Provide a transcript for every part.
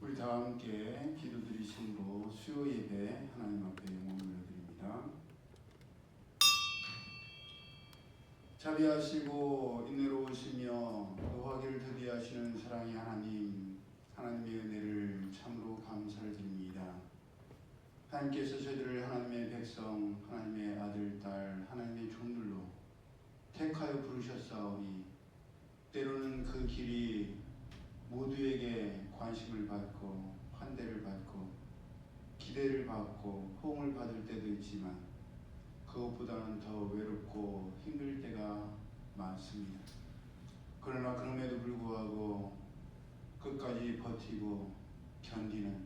우리 다 함께 기도드리심으로 수요 예배 하나님 앞에 영광을 올려드립니다. 자비하시고 인내로우시며 노하기를 더디하시는 사랑의 하나님, 하나님의 은혜를 참으로 감사를 드립니다. 하나님께서 저희들을 하나님의 백성, 하나님의 아들, 딸, 하나님의 종들로 택하여 부르셨사오니 때로는 그 길이 모두에게 관심을 받고 환대를 받고 기대를 받고 호응을 받을 때도 있지만 그것보다는 더 외롭고 힘들 때가 많습니다. 그러나 그럼에도 불구하고 끝까지 버티고 견디는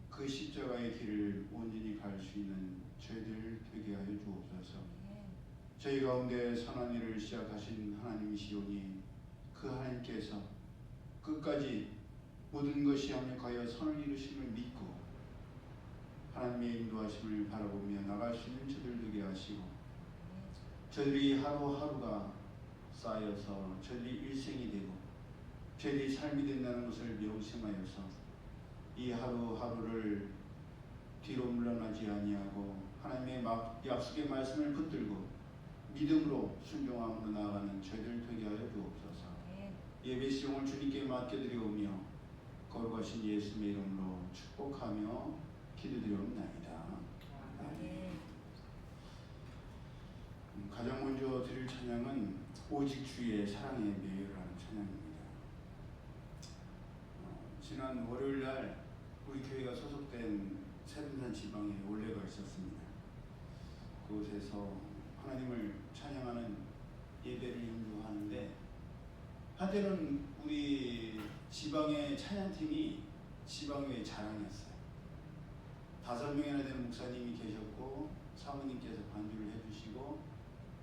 그 십자가의 길을 온전히 갈 수 있는 저희들 되게 하여 주옵소서. 저희 가운데 선한 일을 시작하신 하나님이시오니 그 하나님께서 끝까지 모든 것이 합력하여 선을 이루심을 믿고 하나님의 인도하심을 바라보며 나갈 수 있는 저들 되게 하시고 저들이 하루하루가 쌓여서 저들이 일생이 되고 저들이 삶이 된다는 것을 명심하여서 이 하루하루를 뒤로 물러나지 아니하고 하나님의 약속의 말씀을 붙들고 믿음으로 순종함으로 나아가는 저희들 되게 하여 주옵소서. 예배 시종을 주님께 맡겨드리오며 거룩하신 예수님의 이름으로 축복하며 기도드리옵나이다. 가장 먼저 드릴 찬양은 오직 주의 사랑에 매여라는 찬양입니다. 지난 월요일날 우리 교회가 소속된 세분산 지방에 올레가 있었습니다. 그곳에서 하나님을 찬양하는 예배를 인도하는데 한때는 우리 지방의 찬양팀이 지방의 자랑이었어요. 5명이나 되는 목사님이 계셨고 사모님께서 반주를 해주시고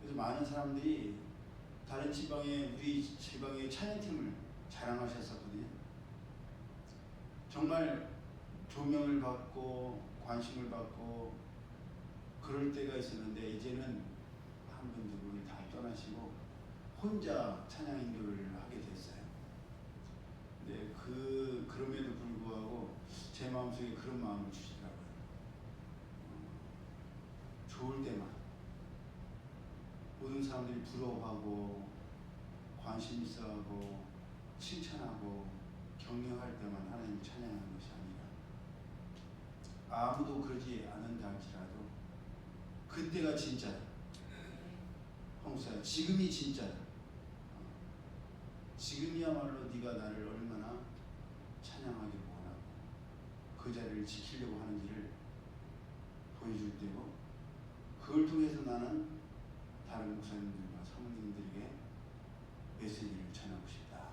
그래서 많은 사람들이 다른 지방의 우리 지방의 찬양팀을 자랑하셨었거든요. 정말 조명을 받고 관심을 받고 그럴 때가 있었는데 이제는 한 분 두 분이 다 떠나시고 혼자 찬양 인도를 하게 됐어요. 근데 그럼에도 불구하고 제 마음속에 그런 마음을 주시더라고요. 좋을 때만 모든 사람들이 부러워하고 관심 있어하고 칭찬하고 격려할 때만 하나님 찬양하는 것이 아니라 아무도 그러지 않은다 할지라도 그때가 진짜다. 형사야, 지금이 진짜다. 지금이야말로 네가 나를 얼마나 찬양하기를 원하고 그 자리를 지키려고 하는지를 보여줄 때고 그걸 통해서 나는 다른 목사님들과 사모님들에게 메시지를 전하고 싶다.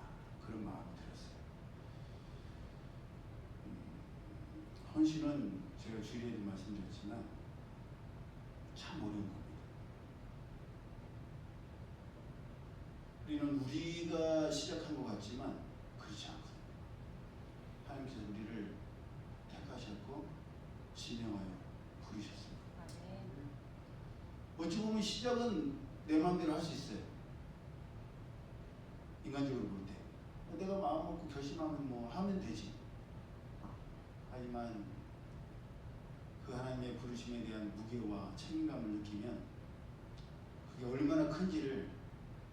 그런 마음이 들었어요. 헌신은 제가 주일에도 말씀드렸지만 참 어려운 겁니다. 우리는 우리가 시작한 것 같지만 그렇지 않거든요. 하나님께서 우리를 택하셨고 지명하여 부르셨습니다. 어찌 보면 시작은 내 마음대로 할 수 있어요. 인간적으로 볼 때. 내가 마음 먹고 결심하면 뭐 하면 되지. 하지만 그 하나님의 부르심에 대한 무게와 책임감을 느끼면 그게 얼마나 큰지를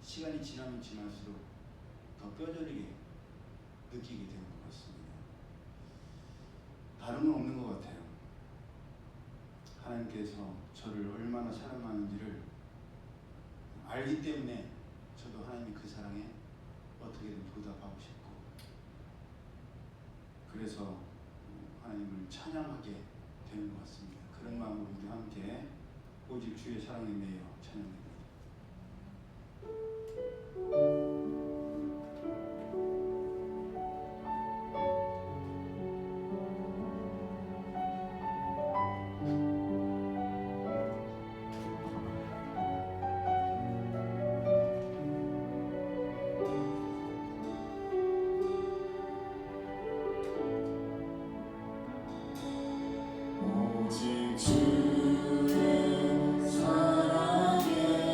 시간이 지나면 지날수록 더 뼈저리게 느끼게 되는 것 같습니다. 다른 건 없는 것 같아요. 하나님께서 저를 얼마나 사랑하는지를 알기 때문에 저도 하나님의 그 사랑에 어떻게든 보답하고 싶고 그래서 하나님을 찬양하게 되는 것 같습니다. 그런 마음으로 우리 함께 오직 주의 사랑에 매여 찬양합니다. 오직 주의 사랑에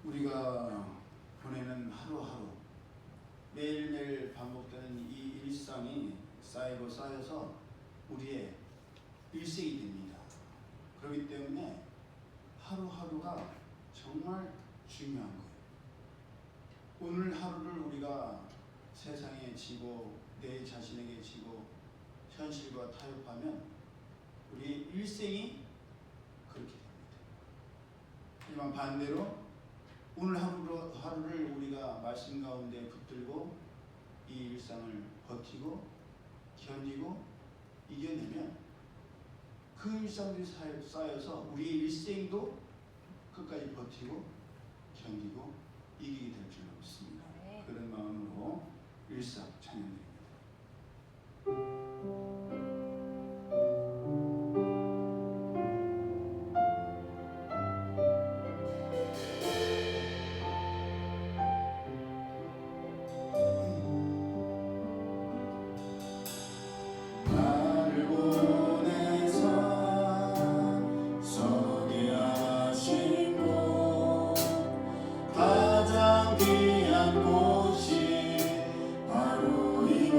우리가 보내는 하루하루 매일매일 반복되는 이 일상이 쌓이고 쌓여서 우리의 일생이 됩니다. 그렇기 때문에 하루하루가 정말 중요한 거예요. 오늘 하루를 우리가 세상에 지고 내 자신에게 지고 현실과 타협하면 우리의 일생이 그렇게 됩니다. 하지만 반대로 오늘 하루를 우리가 말씀 가운데 붙들고 이 일상을 버티고 견디고 이겨내면 그 일상들이 쌓여서 우리의 일생도 끝까지 버티고 견디고 이기게 될 줄 믿습니다. 네. 그런 마음으로 일상 찬양드립니다. 나를 보내사 서게 하신 곳 가장 귀한 곳이 바로 이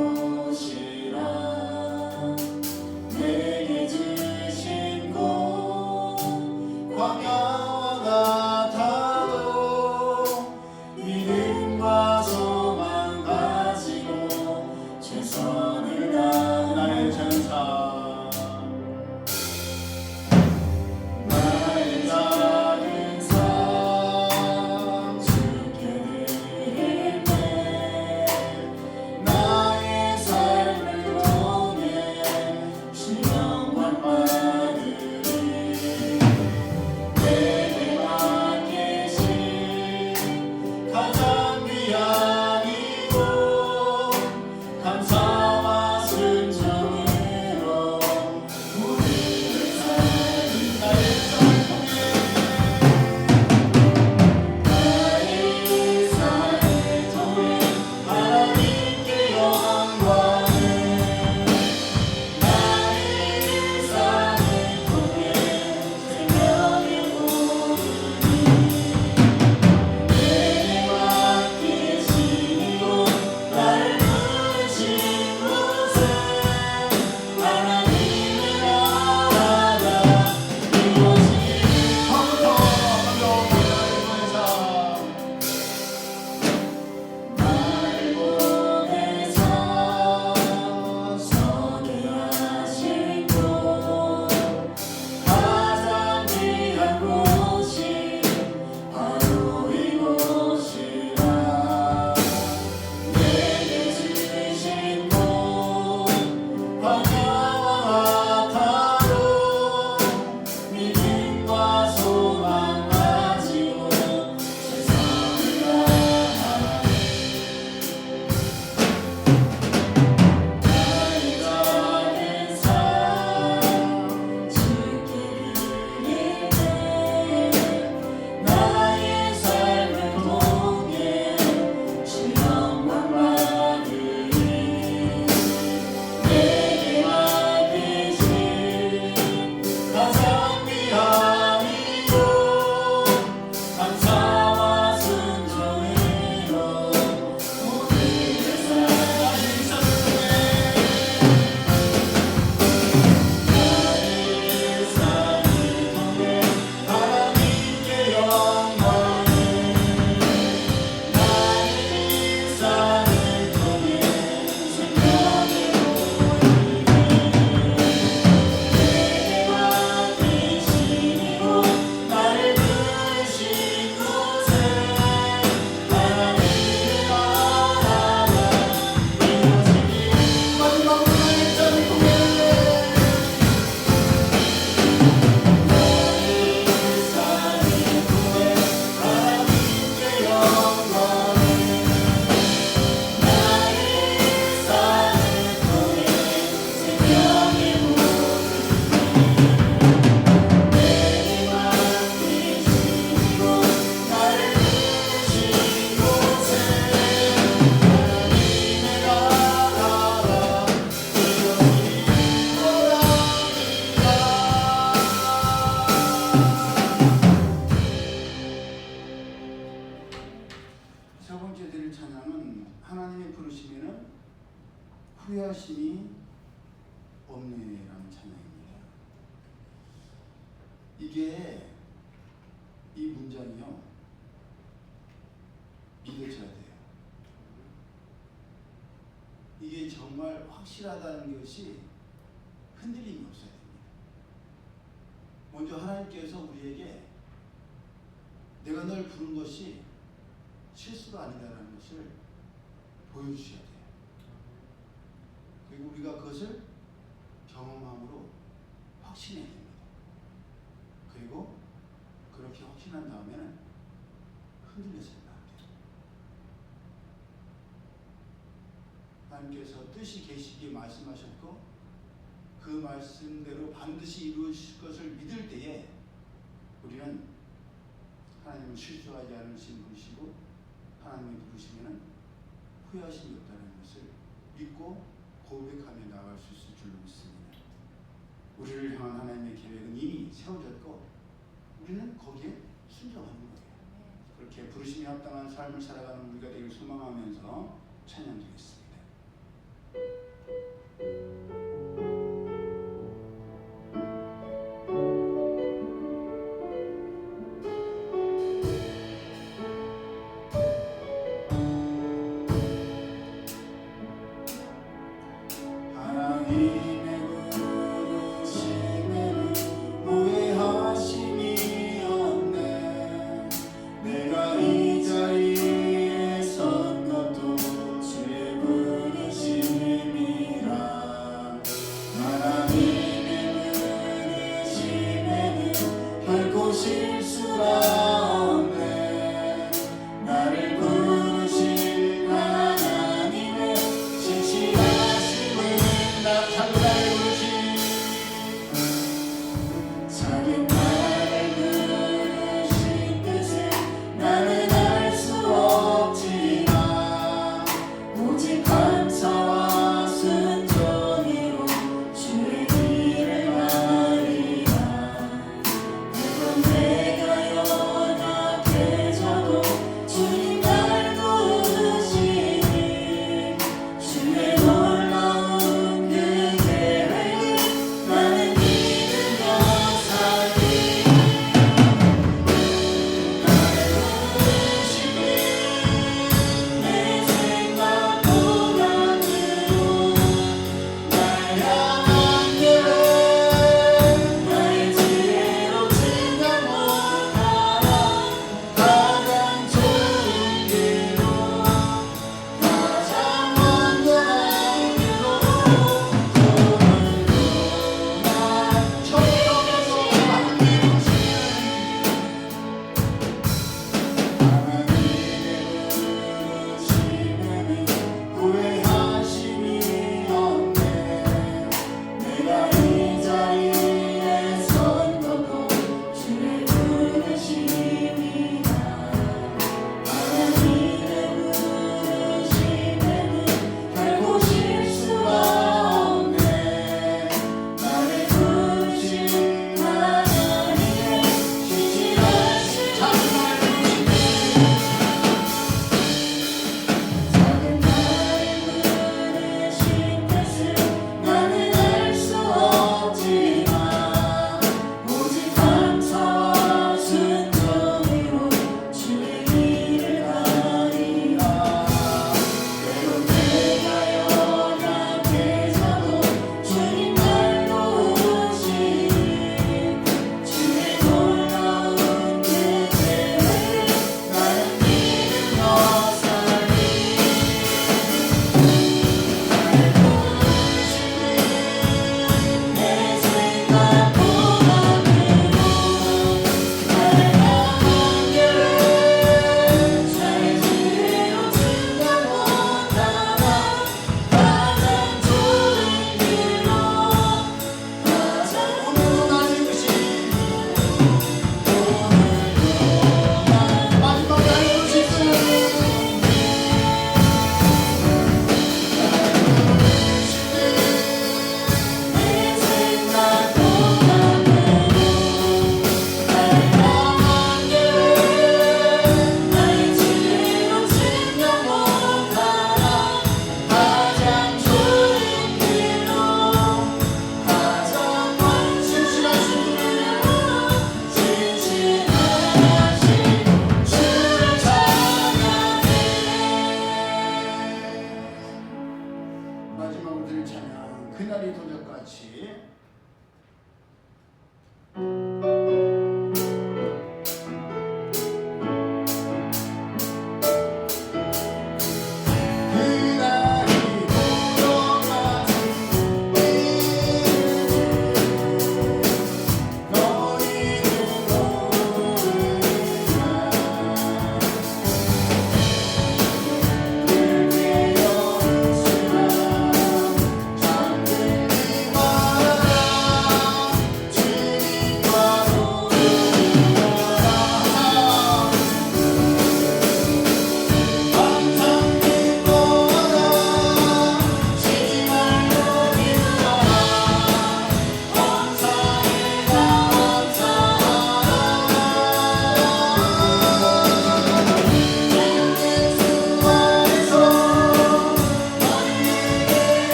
번째 드릴 찬양은 하나님의 부르심에는 후회하심이 없네라는 찬양입니다. 이게 이 문장이요 믿어져야 돼요. 이게 정말 확실하다는 것이 흔들림이 없어야 됩니다. 먼저 하나님께서 우리에게 내가 널 부른 것이 실수가 아니다라는 것을 보여주셔야 돼요. 그리고 우리가 그것을 경험함으로 확신해야 됩니다. 그리고 그렇게 확신한 다음에는 흔들려서는 안 돼요. 하나님께서 뜻이 계시기에 말씀하셨고 그 말씀대로 반드시 이루어질 것을 믿을 때에 우리는 하나님은 실수하지 않으신 분이시고 하나님의 부르시면 후회하심이 없다는 것을 믿고 고백하며 나아갈 수 있을 줄로 믿습니다. 우리를 향한 하나님의 계획은 이미 세워졌고 우리는 거기에 순종하는 거예요. 그렇게 부르심에 합당한 삶을 살아가는 우리가 되길 소망하면서 찬양드리겠습니다. 내가 이 자리에 선 것도 죄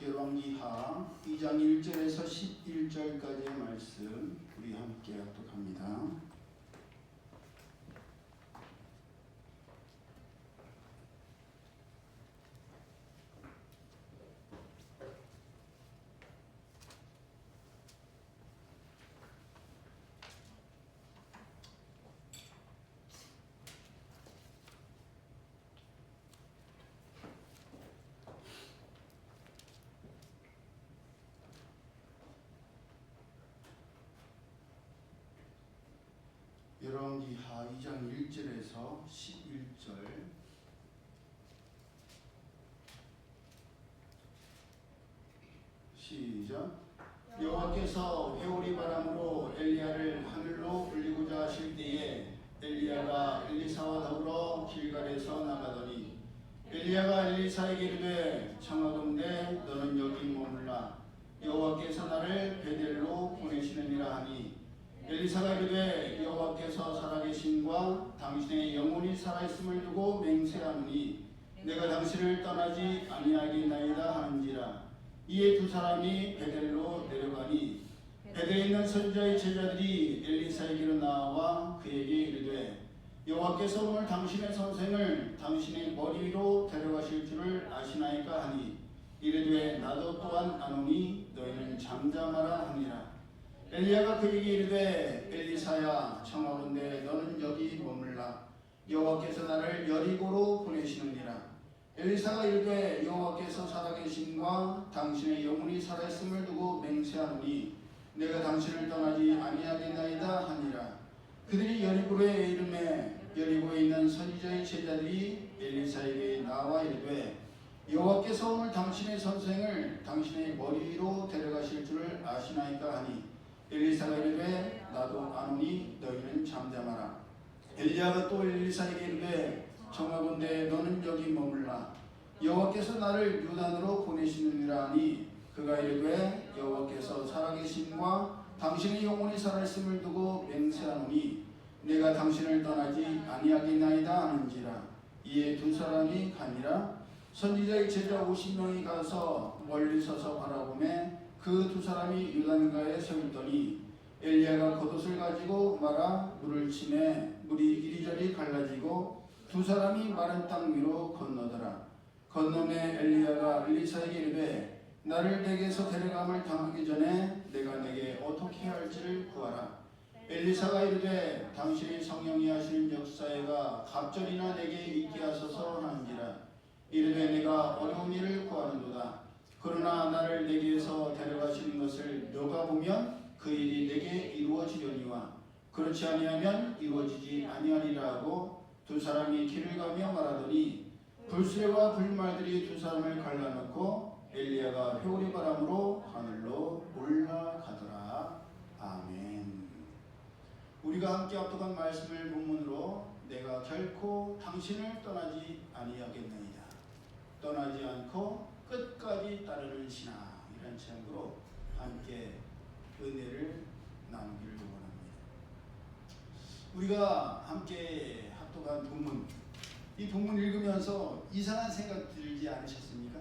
열왕기하 2장 1절에서 11절까지의 말씀 우리 함께 합독합니다. 열왕기하 2장 1절에서 11절 시작. 여호와께서 회오리 바람으로 엘리야를 하늘로 올리고자 하실 때에 엘리야가 엘리사와 더불어 길갈에서 나가더니 엘리야가 엘리사에게 이르되 청하건대 너는 여기 머물라 여호와께서 나를 베델로 보내시느니라 하니 엘리사가 이르되 여호와께서 살아계심과 당신의 영혼이 살아있음을 두고 맹세하노니 내가 당신을 떠나지 아니하겠나이다 하는지라. 이에 두 사람이 베델로 내려가니 베델에 있는 선지자의 제자들이 엘리사에게로 나와 그에게 이르되 여호와께서 오늘 당신의 선생을 당신의 머리 위로 데려가실 줄을 아시나이까 하니 이르되 나도 또한 아노니 너희는 잠잠하라 하니라. 엘리야가 그에게 이르되 엘리사야 청하건대 너는 여기 머물라 여호와께서 나를 여리고로 보내시느니라. 엘리사가 이르되 여호와께서 살아계심과 당신의 영혼이 살아있음을 두고 맹세하노니 내가 당신을 떠나지 아니하겠나이다 하니라. 그들이 여리고로에 이르매 여리고에 있는 선지자의 제자들이 엘리사에게 나와 이르되 여호와께서 오늘 당신의 선생을 당신의 머리 위로 데려가실 줄을 아시나이까 하니 엘리사가 이르되 나도 아노니 너희는 잠잠하라. 엘리야가 또 엘리사에게 이르되 청하건대 너는 여기 머물라 여호와께서 나를 유단으로 보내시느니라 하니 그가 이르되 여호와께서 살아계심과 당신의 영혼이 살아있음을 두고 맹세하노니 내가 당신을 떠나지 아니하겠나이다 하는지라. 이에 두 사람이 가니라. 선지자의 제자 50명이 가서 멀리 서서 바라보매 그 두 사람이 요단가에 서 있더니 엘리야가 겉옷을 가지고 말아 물을 치매 물이 이리저리 갈라지고 두 사람이 마른 땅 위로 건너더라. 건너매 엘리야가 엘리사에게 이르되 나를 내게서 데려감을 당하기 전에 내가 내게 어떻게 할지를 구하라. 엘리사가 이르되 당신의 성령이 하시는 역사에가 갑절이나 내게 있게 하소서 하는지라. 이르되 내가 어려운 일을 구하는도다. 그러나 나를 내게서 데려가시는 것을 너가 보면 그 일이 내게 이루어지려니와 그렇지 아니하면 이루어지지 아니하리라 하고 두 사람이 길을 가며 말하더니 불수레와 불말들이 두 사람을 갈라놓고 엘리야가 회오리 바람으로 하늘로 올라가더라. 아멘. 우리가 함께 합독한 말씀을 본문으로 내가 결코 당신을 떠나지 아니하겠나이다. 떠나지 않고 끝까지 따르는 신앙, 이런 제목으로 함께 은혜를 나누기를 원합니다. 우리가 함께 합독한 본문, 이 본문 읽으면서 이상한 생각 들지 않으셨습니까?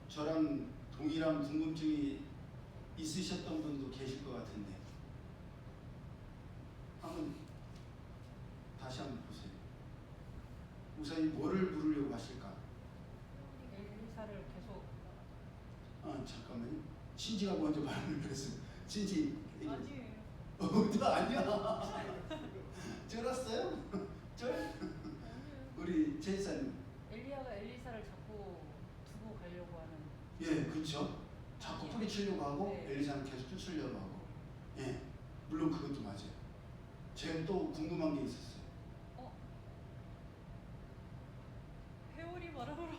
저랑 동일한 궁금증이 있으셨던 분도 계실 것 같은데 한번 다시 한번 보세요. 우선 뭐를 물으려고 하실까? 엘리사를 계속 잠깐만요. 신지가 먼저 말을 했어요. 신지 아니에요. 아니야. 쩔었어요? 쩔? 우리 제사님. 엘리야가 엘리사를 자꾸 두고 가려고 하는. 예, 그렇죠. 자꾸 뿌리치려고 하고 네. 엘리사는 계속 쫓으려고 하고. 예, 물론 그것도 맞아요. 제가 또 궁금한 게 있었어요. 회오리 바람으로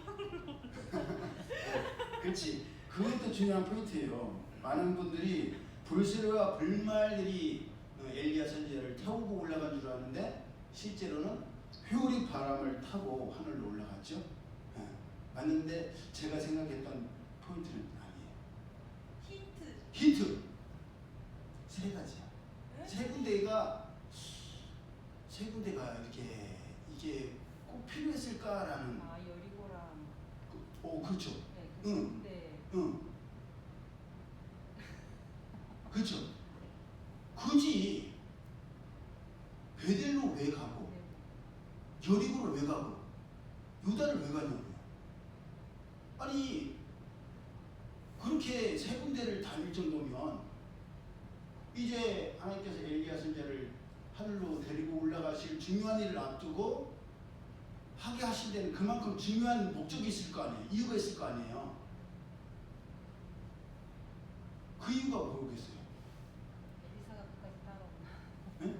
그렇지. 그것도 중요한 포인트예요. 많은 분들이 불수레와 불말들이 엘리야 선지자를 태우고 올라간 줄 아는데 실제로는 회오리 바람을 타고 하늘로 올라갔죠. 네. 맞는데 제가 생각했던 포인트는 아니에요. 힌트 세 가지야. 네? 세 군데가 이렇게 이게 꼭 필요했을까라는. 여리고랑. 그렇죠. 네, 응. 근데 응. 그렇죠? 굳이 베델로 왜 가고 여리고를 왜 가고 유다를 왜 가냐고요. 아니 그렇게 세 군데를 다닐 정도면 이제 하나님께서 엘리야 선지자를 하늘로 데리고 올라가실 중요한 일을 앞두고 하게 하신 데는 그만큼 중요한 목적이 있을 거 아니에요. 이유가 있을 거 아니에요. 그 이유가 뭐겠어요? 엘리사가 끝까지 따라오나. 네?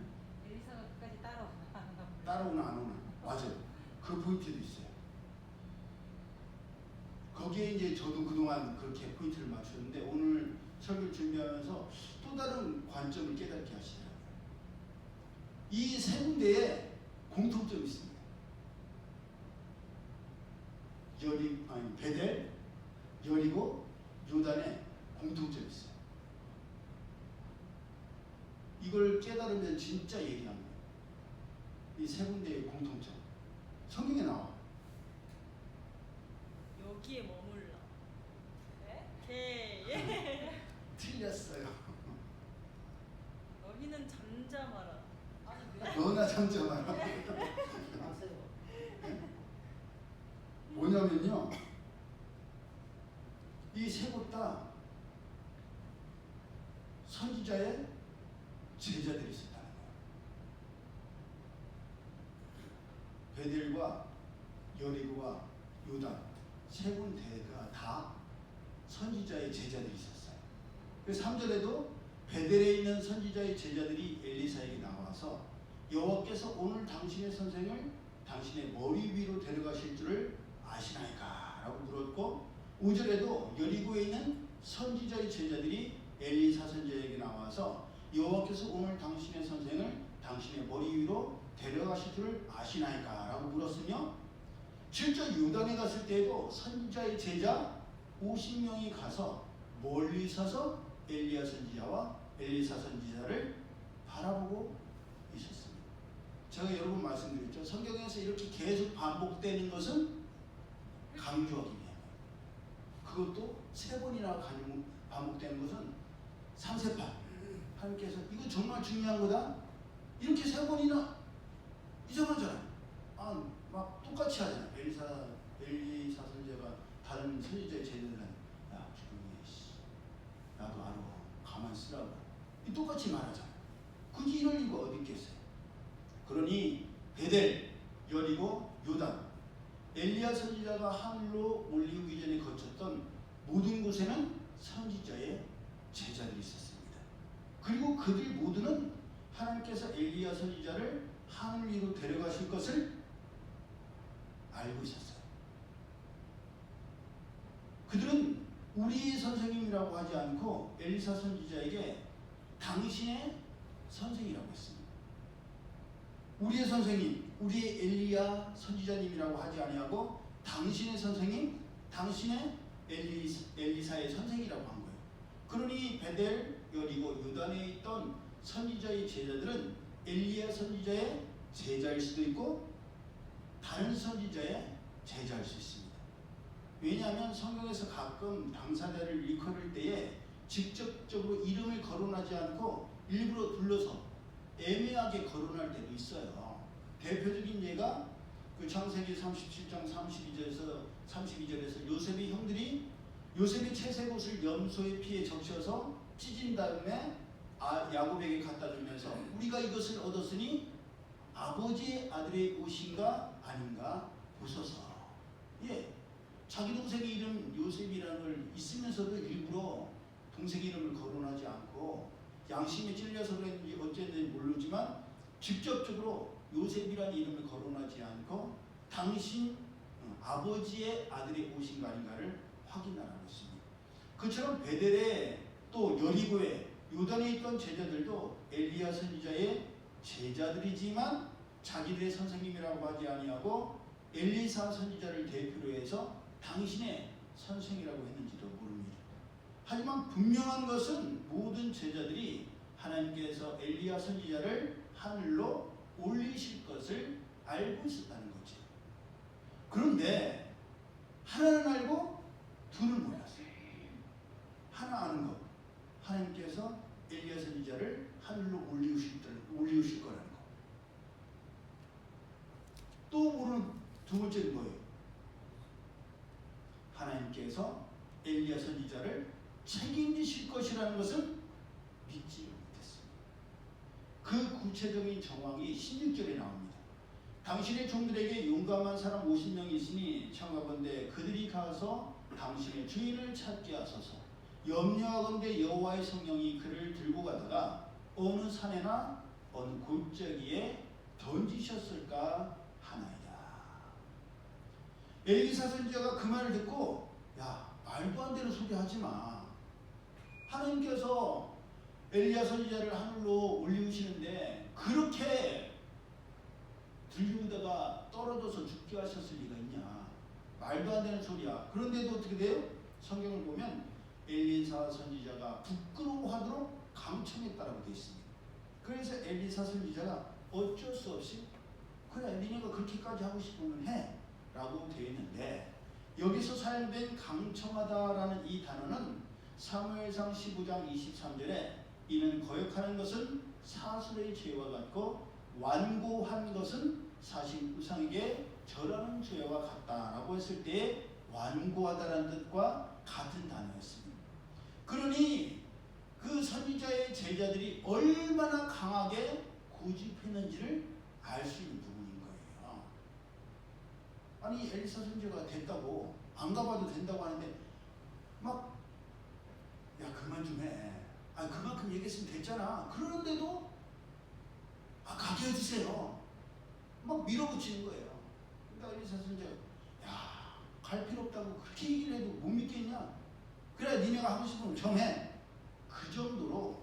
엘리사가 끝까지 따라오나. 따라오나 안 오나. 맞아요. 그 포인트도 있어요. 거기에 이제 저도 그동안 그렇게 포인트를 맞추는데 오늘 설교를 준비하면서 또 다른 관점을 깨닫게 하시더라고요. 이 세 군데에 공통점이 있습니다. 베델, 여리고, 요단에 공통점이 있어요. 이걸 깨달으면 진짜 예리합니다. 이 세 군데의 공통점. 성경에 나와. 여기에 머물러. 네? 틀렸어요. 너희는 잠잠하라. 아니 왜? 너나 잠잠하라. 아세요? 뭐냐면요. 이 세 곳 다 선지자의 제자들이 있었다는 거예요. 베델과 여리고와 요단 세 군데가 다 선지자의 제자들이 있었어요. 그래서 3절에도 베델에 있는 선지자의 제자들이 엘리사에게 나와서 여호와께서 오늘 당신의 선생을 당신의 머리 위로 데려가실 줄을 아시나이까? 라고 물었고 5절에도 여리고에 있는 선지자의 제자들이 엘리사 선지자에게 나와서 여호와께서 오늘 당신의 선생을 당신의 머리 위로 데려가실 줄을 아시나이까? 라고 물었으며 7절 요단에 갔을 때에도 선지자의 제자 50명이 가서 멀리 서서 엘리야 선지자와 엘리사 선지자를 바라보고 있었습니다. 제가 여러 번 말씀드렸죠. 성경에서 이렇게 계속 반복되는 것은 강조하기 위함이에요. 그것도 3번이나 반복되는 것은 3세판 하나님께서 이거 정말 중요한 거다. 이렇게 3번이나 이상하잖아요. 막 똑같이 하잖아요. 엘리사 선지자가 다른 선지자의 제자들은 야 조용히 해. 나도 알아. 가만 쓰라고. 똑같이 말하잖아요. 굳이 이럴 이유가 어디 있겠어요. 그러니 베델, 여리고, 요단 엘리야 선지자가 하늘로 올리기 전에 거쳤던 모든 곳에는 선지자의 제자들이 있었습니다. 그리고 그들 모두는 하나님께서 엘리야 선지자를 하늘 위로 데려가실 것을 알고 있었어요. 그들은 우리의 선생님이라고 하지 않고 엘리사 선지자에게 당신의 선생이라고 했습니다. 우리의 선생님, 우리의 엘리야 선지자님이라고 하지 아니하고 당신의 선생님, 당신의 엘리사의 선생이라고 한 거예요. 그러니 베델, 여리고, 요단에 있던 선지자의 제자들은 엘리야 선지자의 제자일 수도 있고 다른 선지자의 제자일 수 있습니다. 왜냐하면 성경에서 가끔 당사자를 일컬을 때에 직접적으로 이름을 거론하지 않고 일부러 둘러서 애매하게 거론할 때도 있어요. 대표적인 예가 그 창세기 37장 32절에서 요셉의 형들이 요셉의 채색 옷을 염소의 피에 적셔서 찢은 다음에 야곱에게 갖다 주면서 우리가 이것을 얻었으니 아버지의 아들의 옷인가 아닌가 보소서. 예, 자기 동생의 이름 요셉이라는 걸 있으면서도 일부러 동생 이름을 거론하지 않고 양심에 찔려서 그랬는지 어쨌는지 모르지만 직접적으로 요셉이라는 이름을 거론하지 않고 당신 아버지의 아들의 옷인가 아닌가를 확인하라고 했습니다. 그처럼 베델에 또 여리고에 요단에 있던 제자들도 엘리야 선지자의 제자들이지만 자기들의 선생님이라고 하지 아니하고 엘리사 선지자를 대표로 해서 당신의 선생이라고 했는지도 모릅니다. 하지만 분명한 것은 모든 제자들이 하나님께서 엘리야 선지자를 하늘로 올리실 것을 알고 있었다는 거죠. 그런데 하나는 알고 둘은 몰랐어요. 또 모르는 두 번째는 뭐예요? 하나님께서 엘리야 선지자를 책임지실 것이라는 것을 믿지 못했습니다. 그 구체적인 정황이 16절에 나옵니다. 당신의 종들에게 용감한 사람 50명이 있으니 청하건대 그들이 가서 당신의 주인을 찾게 하소서. 염려하건대 여호와의 성령이 그를 들고 가다가 어느 산에나 어느 골짜기에 던지셨을까 하나이다. 엘리사 선지자가 그 말을 듣고 야, 말도 안 되는 소리 하지 마. 하나님께서 엘리야 선지자를 하늘로 올리우시는데 그렇게 들리다가 떨어져서 죽게 하셨을 리가 있냐. 말도 안 되는 소리야. 그런데도 어떻게 돼요? 성경을 보면 엘리사 선지자가 부끄러워하도록 강청했다라고 되어 있습니다. 그래서 엘리사 선지자가 어쩔 수 없이 그래 니네가 그렇게까지 하고 싶으면 해 라고 되어 있는데, 여기서 사용된 강청하다라는 이 단어는 사무엘상 15장 23절에 이는 거역하는 것은 사술의 죄와 같고 완고한 것은 사실 우상에게 절하는 죄와 같다라고 했을 때 완고하다라는 뜻과 같은 단어였습니다. 그러니 그 선지자의 제자들이 얼마나 강하게 고집했는지를 알 수 있는 부분인 거예요. 아니 엘리사 선지자가 됐다고 안 가봐도 된다고 하는데 막 야 그만 좀 해. 아 그만큼 얘기했으면 됐잖아. 그러는데도 아 가게 해주세요. 막 밀어붙이는 거예요. 그러니까 엘리사 선지자가 야 갈 필요 없다고 그렇게 얘기를 해도 못 믿겠냐. 그래 니네가 하고 싶으면 정해. 그 정도로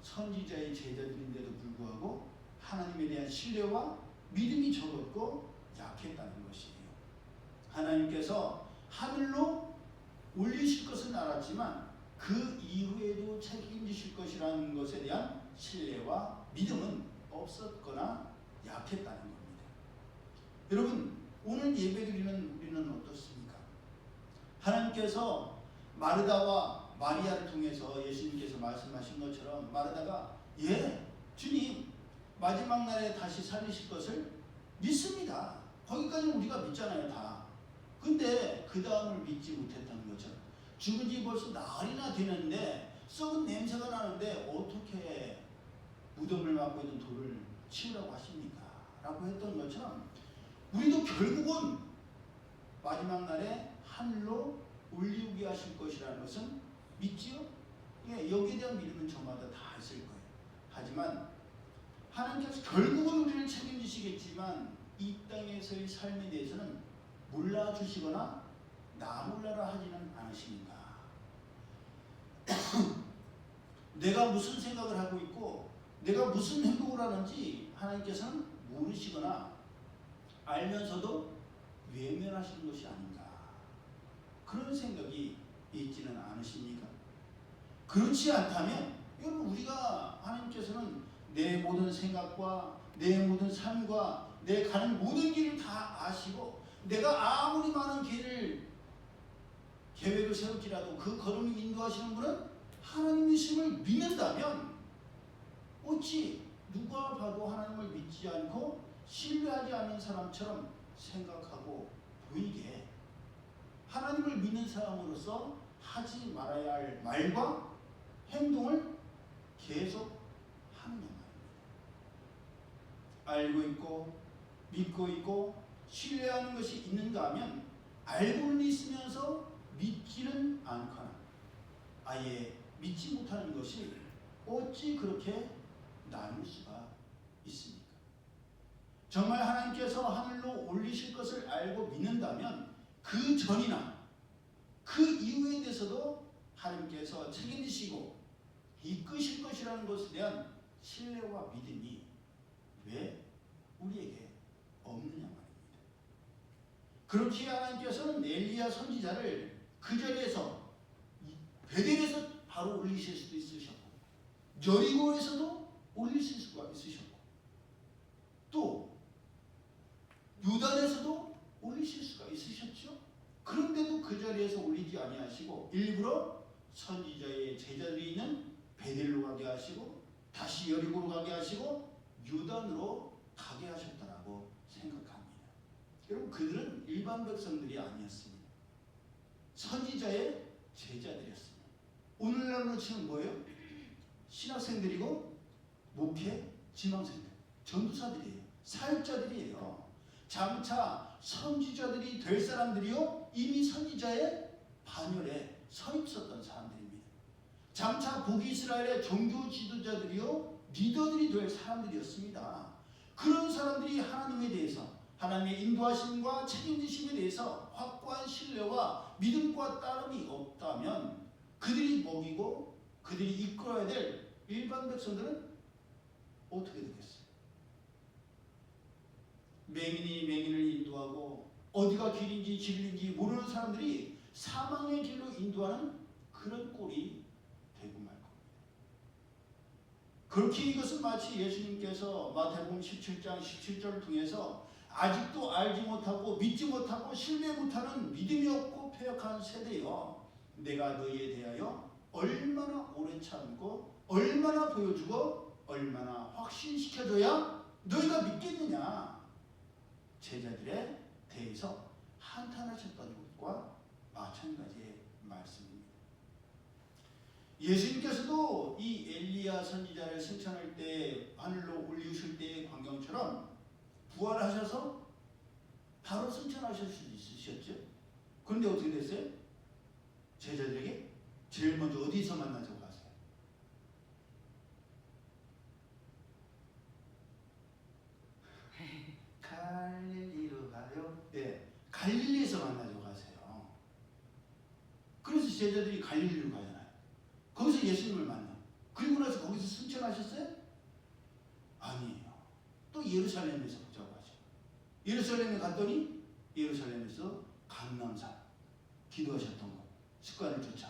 선지자의 제자들인데도 불구하고 하나님에 대한 신뢰와 믿음이 적었고 약했다는 것이에요. 하나님께서 하늘로 올리실 것은 알았지만 그 이후에도 책임지실 것이라는 것에 대한 신뢰와 믿음은 없었거나 약했다는 겁니다. 여러분 오늘 예배드리는 우리는 어떻습니까? 하나님께서 마르다와 마리아를 통해서 예수님께서 말씀하신 것처럼 마르다가 예 주님 마지막 날에 다시 살리실 것을 믿습니다. 거기까지는 우리가 믿잖아요 다. 근데 그 다음을 믿지 못했다는 거죠. 죽은 지 벌써 나흘이나 되는데 썩은 냄새가 나는데 어떻게 무덤을 막고 있는 돌을 치우라고 하십니까? 라고 했던 것처럼 우리도 결국은 마지막 날에 하늘로 올리우게 하실 것이라는 것은 믿지요? 예, 여기에 대한 믿음은 저마다 다 있을 거예요. 하지만 하나님께서 결국은 우리를 책임지시겠지만 이 땅에서의 삶에 대해서는 몰라주시거나 나 몰라라 하지는 않으십니까? 내가 무슨 생각을 하고 있고 내가 무슨 행동을 하는지 하나님께서는 모르시거나 알면서도 외면하시는 것이 아닌가, 그런 생각이 있지는 않으십니까? 그렇지 않다면 여러분 우리가 하나님께서는 내 모든 생각과 내 모든 삶과 내 가는 모든 길을 다 아시고 내가 아무리 많은 길을 계획을 세울지라도 그 걸음을 인도하시는 분은 하나님이심을 믿는다면 어찌 누가 봐도 하나님을 믿지 않고 신뢰하지 않는 사람처럼 생각하고 보이게 하나님을 믿는 사람으로서 하지 말아야 할 말과 행동을 계속 하느냐 말입니다. 알고 있고 믿고 있고 신뢰하는 것이 있는가 하면 알고는 있으면서 믿지는 않거나 아예 믿지 못하는 것이 어찌 그렇게 나눌 수가 있습니까? 정말 하나님께서 하늘로 올리실 것을 알고 믿는다면 그 전이나 그 이후에 대해서도 하나님께서 책임지시고 이끄실 것이라는 것에 대한 신뢰와 믿음이 왜 우리에게 없느냐 말입니다. 그렇게 하나님께서는 엘리야 선지자를 그 자리에서 베델에서 바로 올리실 수도 있으셨고 여리고에서도 올리실 수가 있으셨고 또 요단에서도 올리실 수가 있으셨죠. 그런데도 그 자리에서 올리지 아니하시고 일부러 선지자의 제자들이 있는 베델로 가게 하시고 다시 여리고로 가게 하시고 요단으로 가게 하셨다라고 생각합니다. 여러분 그들은 일반 백성들이 아니었습니다. 선지자의 제자들이었습니다. 오늘날로 치면 뭐예요? 신학생들이고 목회 지망생들, 전도사들이에요. 사역자들이에요. 장차 선지자들이 될 사람들이요 이미 선지자의 반열에 서 있었던 사람들입니다. 장차 북이스라엘의 종교 지도자들이요 리더들이 될 사람들이었습니다. 그런 사람들이 하나님에 대해서 하나님의 인도하심과 책임지심에 대해서 확고한 신뢰와 믿음과 따름이 없다면 그들이 먹이고 그들이 이끌어야 될 일반 백성들은 어떻게 되겠어요? 맹인이 맹인을 인도하고 어디가 길인지 진리인지 모르는 사람들이 사망의 길로 인도하는 그런 꼴이 되고 말 겁니다. 그렇게 이것은 마치 예수님께서 마태복음 17장 17절을 통해서 아직도 알지 못하고 믿지 못하고 신뢰 못하는 믿음이 없고 패역한 세대여 내가 너희에 대하여 얼마나 오래 참고 얼마나 보여주고 얼마나 확신시켜줘야 너희가 믿겠느냐. 제자들에 대해서 한탄하셨던 것과 마찬가지의 말씀입니다. 예수님께서도 이 엘리야 선지자를 승천할 때 하늘로 올리실 때의 광경처럼 부활하셔서 바로 승천하실 수 있으셨죠. 그런데 어떻게 됐어요? 제자들에게 제일 먼저 어디서 만나자고 하세요? 갈릴리로 가요? 네, 갈릴리에서 만나자고 하세요. 그래서 제자들이 갈릴리로 가잖아요. 거기서 예수님을 만나. 그리고 나서 거기서 승천하셨어요? 아니에요. 또 예루살렘에서 보자고 하죠. 예루살렘에 갔더니 예루살렘에서 강남산 기도하셨던 것, 습관을 쫓아.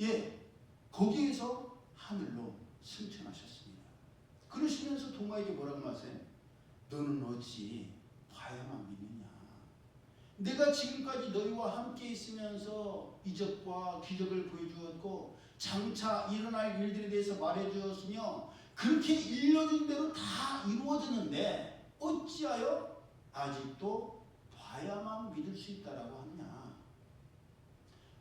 예, 거기에서 하늘로 승천하셨습니다. 그러시면서 도마에게 뭐라고 하세요? 너는 어찌 봐야만 믿느냐. 내가 지금까지 너희와 함께 있으면서 이적과 기적을 보여주었고 장차 일어날 일들에 대해서 말해주었으며 그렇게 일러준 대로 다 이루어졌는데 어찌하여 아직도 봐야만 믿을 수 있다라고 하느냐.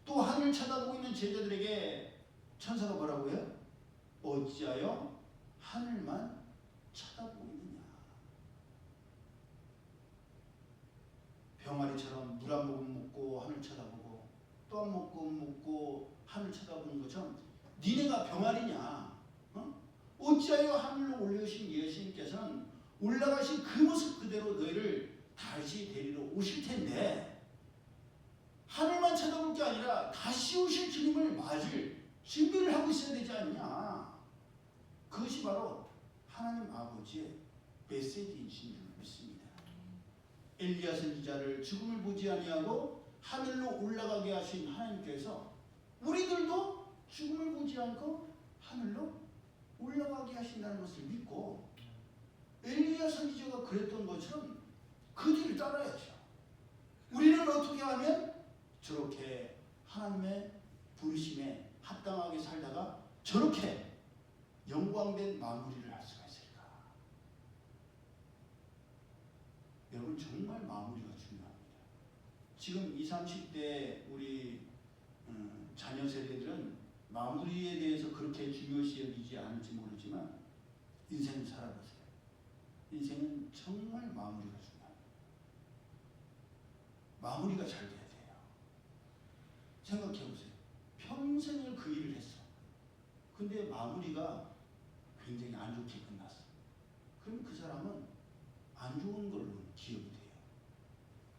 또 하늘 쳐다보고 있는 제자들에게 천사가 뭐라고 해요? 어찌하여 하늘만 쳐다보고 있느냐. 병아리처럼 물 한 모금 먹고 하늘 쳐다보고 또 한 모금 먹고 하늘 쳐다보는 것처럼 니네가 병아리냐? 어찌하여 하늘로 올려오신 예수님께서는 올라가신 그 모습 그대로 너희를 다시 데리러 오실 텐데 하늘만 쳐다볼 게 아니라 다시 오실 주님을 맞을 준비를 하고 있어야 되지 않냐. 그것이 바로 하나님 아버지의 메시지이신 줄 믿습니다. 엘리야 선지자를 죽음을 보지 아니하고 하늘로 올라가게 하신 하나님께서 우리들도 죽음을 보지 않고 하늘로 올라가게 하신다는 것을 믿고 엘리야 선지자가 그랬던 것처럼 그 뒤를 따라야죠. 우리는 어떻게 하면 저렇게 하나님의 부르심에 합당하게 살다가 저렇게 영광된 마무리를 할 수가 있을까? 여러분 정말 마무리가 중요합니다. 지금 20, 30대 우리 자녀 세대들은 마무리에 대해서 그렇게 중요시 여기지 않을지 모르지만 인생을 살아보세요. 인생은 정말 마무리가 중요합니다. 마무리가 잘 돼야 돼요. 생각해보세요. 평생을 그 일을 했어. 근데 마무리가 굉장히 안 좋게 끝났어. 그럼 그 사람은 안 좋은 걸로 기억이 돼요.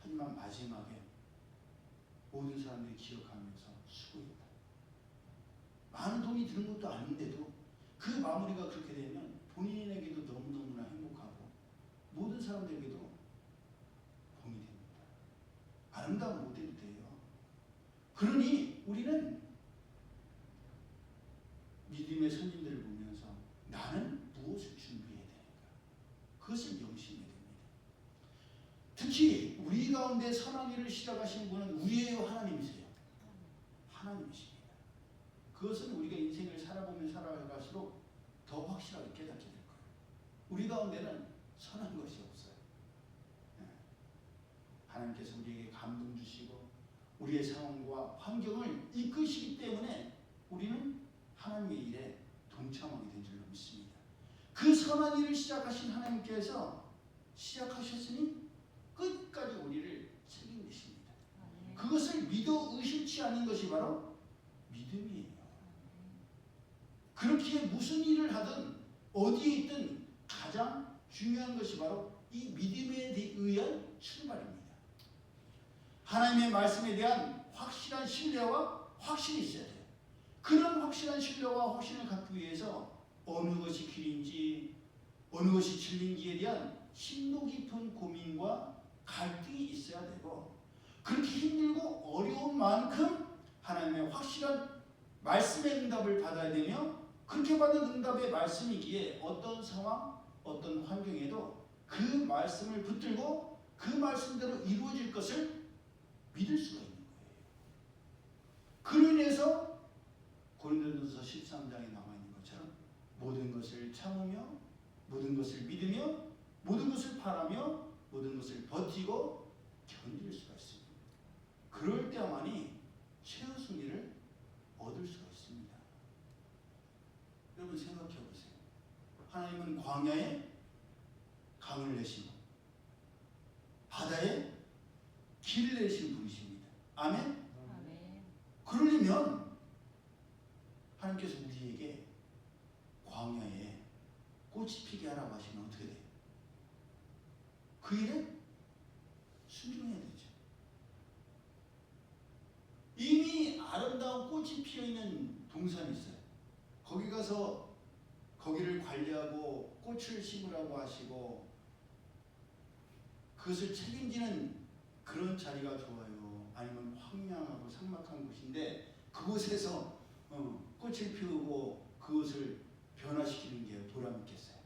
하지만 마지막에 모든 사람들이 기억하면서 수고했다. 많은 돈이 드는 것도 아닌데도 그 마무리가 그렇게 되면 본인에게도 너무너무나 행복하고 모든 사람들에게도 복이 됩니다. 아름다운 모델이 돼요. 그러니 우리는 믿음의 선진들을 보면서 나는 무엇을 준비해야 되는가? 그것을 명심해야 됩니다. 특히 우리 가운데 선한 일을 시작하신 분은 우리의 하나님이세요. 하나님이십니다. 그것은 우리가 인생을 살아보면 살아갈수록 더 확실하게 깨닫게 될 거예요. 우리 가운데는 선한 것이 없어요. 하나님께서 우리에게 감동 주시고 우리의 상황과 환경을 이끄시기 때문에 우리는 하나님의 일에 동참하게 된 줄로 믿습니다. 그 선한 일을 시작하신 하나님께서 시작하셨으니 끝까지 우리를 책임지십니다. 그것을 믿어 의심치 않는 것이 바로 믿음이에요. 그렇기에 무슨 일을 하든 어디에 있든 가장 중요한 것이 바로 이 믿음에 의한 출발입니다. 하나님의 말씀에 대한 확실한 신뢰와 확신이 있어야 돼요. 그런 확실한 신뢰와 확신을 갖기 위해서 어느 것이 길인지 어느 것이 진리인지에 대한 심도 깊은 고민과 갈등이 있어야 되고 그렇게 힘들고 어려운 만큼 하나님의 확실한 말씀의 응답을 받아야 되며 그렇게 받은 응답의 말씀이기에 어떤 상황, 어떤 환경에도 그 말씀을 붙들고 그 말씀대로 이루어질 것을 믿을 수가 있는 거예요. 그로 인해서 고린도전서 13장에 나와 있는 것처럼 모든 것을 참으며 모든 것을 믿으며 모든 것을 바라며 모든 것을 버티고 견딜 수가 있습니다. 그럴 때만이 최후 승리를 얻을 수가 있습니다. 여러분 생각해 보세요. 하나님은 광야에 강을 내시고 바다에 길을 내신 분이십니다. 아멘? 아멘. 그러려면 하나님께서 우리에게 광야에 꽃이 피게 하라고 하시면 어떻게 돼요? 그 일에 순종해야 되죠. 이미 아름다운 꽃이 피어있는 동산이 있어요. 거기 가서 거기를 관리하고 꽃을 심으라고 하시고 그것을 책임지는 그런 자리가 좋아요. 아니면 황량하고 삭막한 곳인데 그곳에서 꽃을 피우고 그것을 변화시키는 게 보람 있겠어요.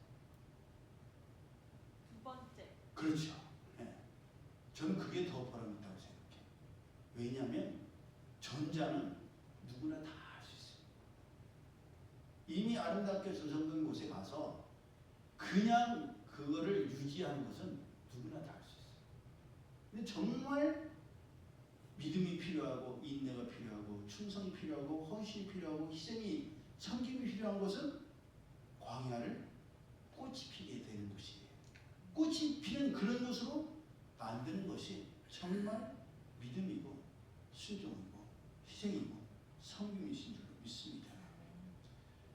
두 번째. 그렇죠. 네. 저는 그게 더 보람 있다고 생각해요. 왜냐하면 전자는 누구나 다 할 수 있어요. 이미 아름답게 조성된 곳에 가서 그냥 그거를 유지하는 것은 누구나 다 할 수 있어요. 근데 정말 믿음이 필요하고 인내가 필요하고 충성이 필요하고 헌신이 필요하고 희생이 섬김이 필요한 것은 광야를 꽃이 피게 되는 곳이에요. 꽃이 피는 그런 곳으로 만드는 것이 정말 믿음이고 순종이고 희생이고 섬김이신 줄 믿습니다.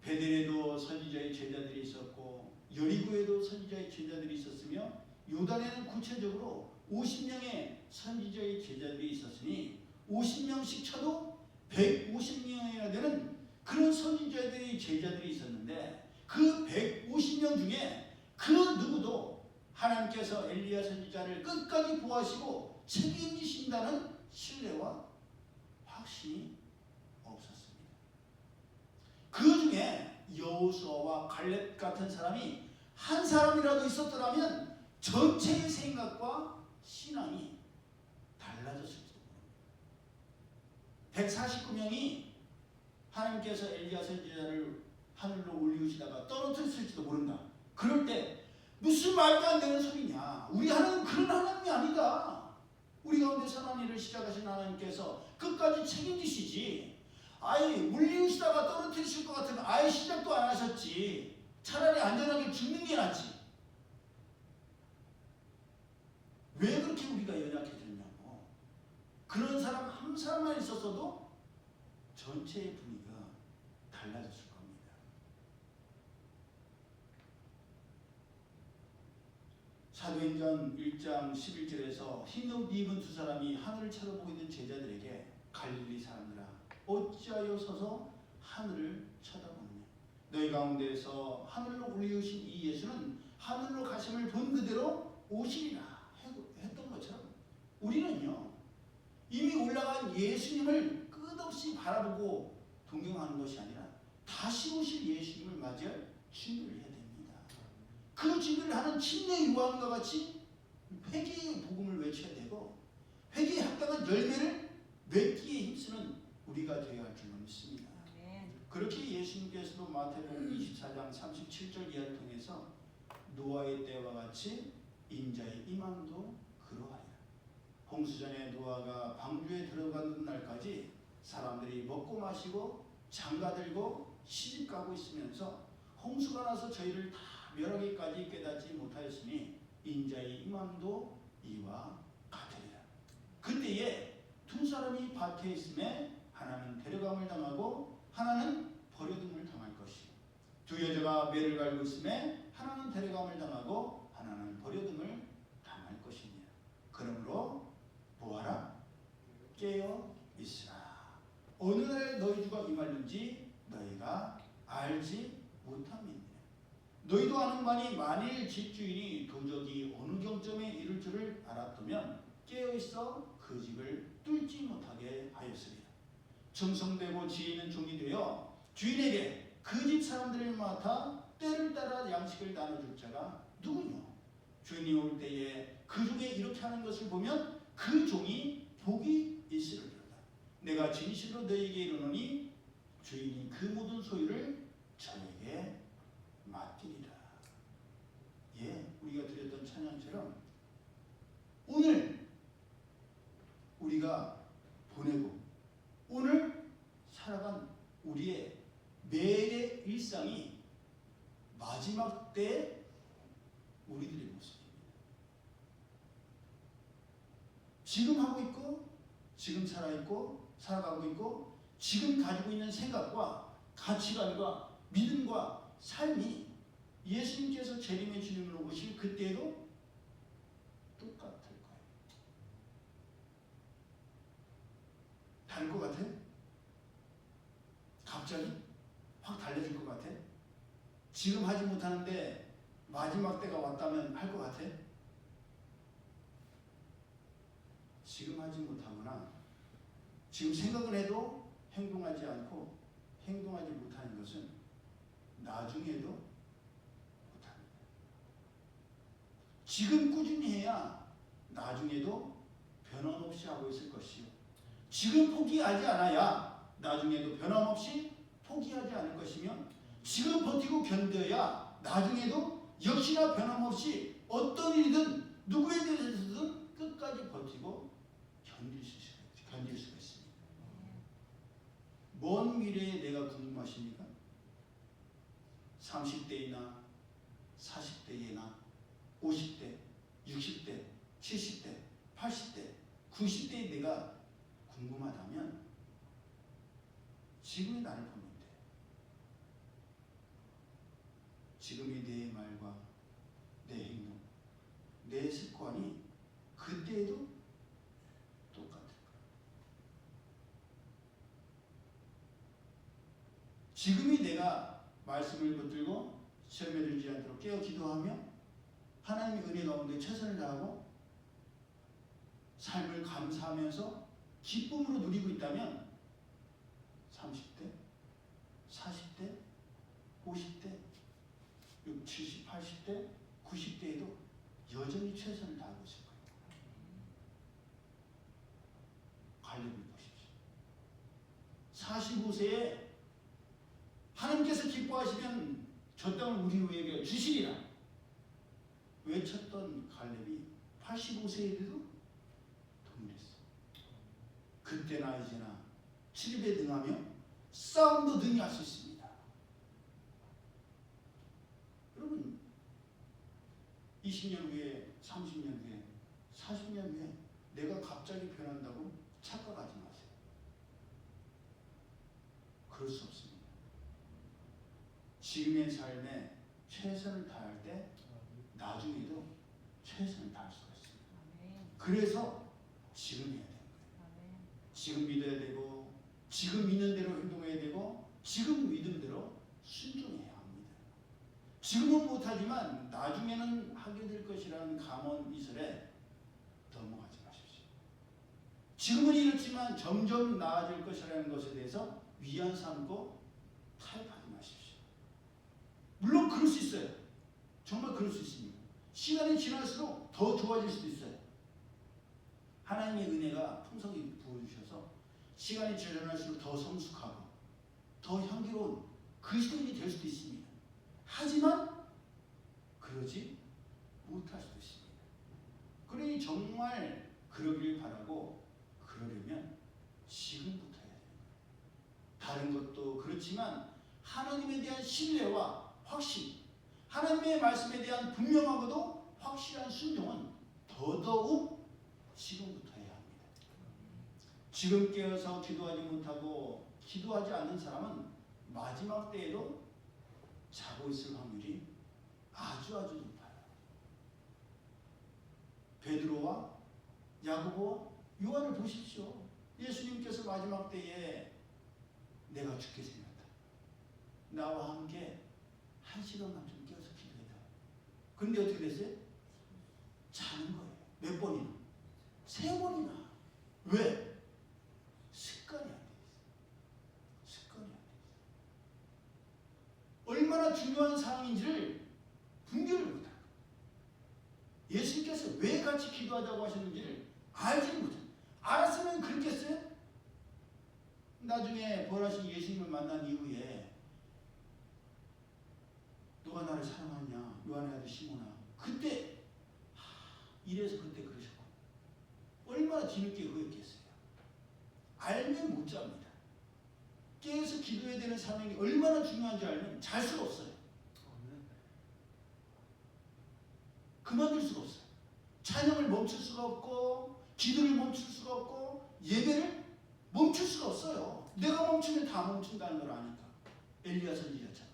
베델에도 선지자의 제자들이 있었고 여리고에도 선지자의 제자들이 있었으며 요단에는 구체적으로 50명의 선지자의 제자들이 있었으니 50명씩 쳐도 150명이나 되는 그런 선지자들의 제자들이 있었는데 그 150명 중에 그 누구도 하나님께서 엘리야 선지자를 끝까지 보호하시고 책임지신다는 신뢰와 확신이 없었습니다. 그 중에 여호수아와 갈렙 같은 사람이 한 사람이라도 있었더라면 전체의 생각과 신앙이 달라졌을지도 모릅니다. 149명이 하나님께서 엘리야 선지자를 하늘로 올리우시다가 떨어뜨렸을지도 모른다. 그럴 때 무슨 말도 안 되는 소리냐. 우리 하나님 그런 하나님이 아니다. 우리 가운데 선한 일을 시작하신 하나님께서 끝까지 책임지시지. 아예 물리우시다가 떨어뜨리실 것 같으면 아예 시작도 안 하셨지. 차라리 안전하게 죽는 게 낫지. 왜 그렇게 우리가 연약해졌냐고. 그런 사람 한 사람만 있었어도 전체의 분위기가 달라졌을 겁니다. 사도행전 1장 11절에서 흰옷 입은 두 사람이 하늘을 쳐다보고 있는 제자들에게 갈릴리 사람들아 어찌하여 서서 하늘을 쳐다보느냐. 너희 가운데에서 하늘로 올리우신 이 예수는 하늘로 가심을 본 그대로 오시리라 했던 것처럼 우리는요 이미 올라간 예수님을 끝없이 바라보고 동경하는 것이 아니라 다시 오실 예수님을 맞이할 준비를 해야 됩니다. 그 준비를 하는 침례 요한과 같이 회개의 복음을 외쳐야 되고 회개에 합당한 열매를 맺기에 힘쓰는 우리가 되어야 할 줄로 믿습니다. 아멘. 그렇게 예수님께서도 마태복음 24장 37절 이하를 통해서 노아의 때와 같이 인자의 임함도 그러하리라. 홍수전에 노아가 방주에 들어가는 날까지 사람들이 먹고 마시고 장가들고 시집가고 있으면서 홍수가 나서 저희를 다 멸하기까지 깨닫지 못하였으니 인자의 임함도 이와 같으리라. 그때에 두 사람이 밭에 있음에 하나는 데려감을 당하고 하나는 버려둠을 당할 것이요 두 여자가 매를 갈고 있음에 하나는 데려감을 당하고 하나는 버려둠을 당할 것이니라. 그러므로 보아라 깨어 있으라. 어느 날 너희 주가 임하는지 너희가 알지 못함이니라. 너희도 아는 바니 만일 집주인이 도적이 어느 경점에 이를 줄을 알았다면 깨어 있어 그 집을 뚫지 못하게 하였으리라. 정성되고 지혜 있는 종이 되어 주인에게 그 집 사람들을 맡아 때를 따라 양식을 나눠줄 자가 누구뇨? 주인이 올 때에 그 종이 이렇게 하는 것을 보면 그 종이 복이 있으리로다. 내가 진실로 너희에게 이르노니 주인이 그 모든 소유를 저에게 맡기리라. 예, 우리가 드렸던 찬양처럼 오늘 우리가 보내고 오늘 살아간 우리의 매일의 일상이 마지막 때 우리들의 모습입니다. 지금 하고 있고 지금 살아있고 살아가고 있고 지금 가지고 있는 생각과 가치관과 믿음과 삶이 예수님께서 재림의 주님으로 오실 그때에도 똑같을 거예요. 다를 것 같아? 갑자기 확 달라질 것 같아? 지금 하지 못하는데 마지막 때가 왔다면 할 것 같아? 지금 하지 못하거나 지금 생각은 해도 행동하지 않고 행동하지 못하는 것은 나중에도 못합니다. 지금 꾸준히 해야 나중에도 변함없이 하고 있을 것이요 지금 포기하지 않아야 나중에도 변함없이 포기하지 않을 것이며 지금 버티고 견뎌야 나중에도 역시나 변함없이 어떤 일이든 누구에 대해서든 끝까지 버티고 견딜 수가 있습니다. 먼 미래에 내가 궁금하십니까? 30대이나 40대이나 50대, 60대, 70대, 80대, 90대에 내가 궁금하다면 지금의 나를 보면 돼. 지금의 내 말과 내 행동, 내 습관이 그때에도 똑같을 거야. 지금이 내가 말씀을 붙들고 시험에 들지 않도록 깨어 기도하며 하나님의 은혜 가운데 최선을 다하고 삶을 감사하면서 기쁨으로 누리고 있다면 30대, 40대, 50대, 60, 70, 80대, 90대에도 여전히 최선을 다하고 있을 거예요. 관리를 보십시오. 45세에 하나님께서 기뻐하시면 저 땅을 우리 우리에게 주시리라 외쳤던 갈렙이 85세에도 동일했어. 그때나 이제나 출입에 능하며 싸움도 능히 할 수 있습니다. 여러분 20년 후에 30년 후에 40년 후에 내가 갑자기 변한다고 착각하지 마세요. 그럴 수 없습니다. 지금의 삶에 최선을 다할 때 나중에도 최선을 다할 수가 있습니다. 그래서 지금 해야 되는 거예요. 지금 믿어야 되고 지금 믿는 대로 행동해야 되고 지금 믿음대로 순종해야 합니다. 지금은 못하지만 나중에는 하게 될 것이라는 감언 이설에 넘어가지 마십시오. 지금은 이렇지만 점점 나아질 것이라는 것에 대해서 위안 삼고 타협하지 마십시오. 물론 그럴 수 있어요. 정말 그럴 수 있습니다. 시간이 지날수록 더 좋아질 수도 있어요. 하나님의 은혜가 풍성히 부어주셔서 시간이 지날수록 더 성숙하고 더 향기로운 그리스도인이 될 수도 있습니다. 하지만 그러지 못할 수도 있습니다. 그러니 정말 그러길 바라고 그러려면 지금부터 해야 돼요. 다른 것도 그렇지만 하나님에 대한 신뢰와 확신, 하나님의 말씀에 대한 분명하고도 확실한 순종은 더더욱 지금부터 해야 합니다. 지금 깨어서 기도하지 못하고 기도하지 않는 사람은 마지막 때에도 자고 있을 확률이 아주 높아요. 베드로와 야고보와 요한을 보십시오. 예수님께서 마지막 때에 내가 죽게 생겼다. 나와 함께 1시간만 좀 깨어서 기도해라. 그런데 어떻게 됐어요? 자는 거예요. 몇 번이나? 3번이나. 왜? 습관이 안 돼 있어요. 습관이 안 돼 있어요. 얼마나 중요한 상황인지를 분별을 못하는 거예요. 예수님께서 왜 같이 기도하자고 하셨는지를 알지는 못해요. 알았으면 그렇겠어요? 나중에 부활하신 예수님을 만난 이후에 너가 나를 사랑하냐? 요한의 아들 시몬아. 그때 이래서 그때 그러셨고 얼마나 뒤늦게 후회했겠어요. 알면 못 잡니다. 깨어서 기도해야 되는 사명이 얼마나 중요한지 알면 잘 수가 없어요. 그만둘 수가 없어요. 찬양을 멈출 수가 없고 기도를 멈출 수가 없고 예배를 멈출 수가 없어요. 내가 멈추면 다 멈춘다는 걸 아니까. 엘리야 선지자처럼.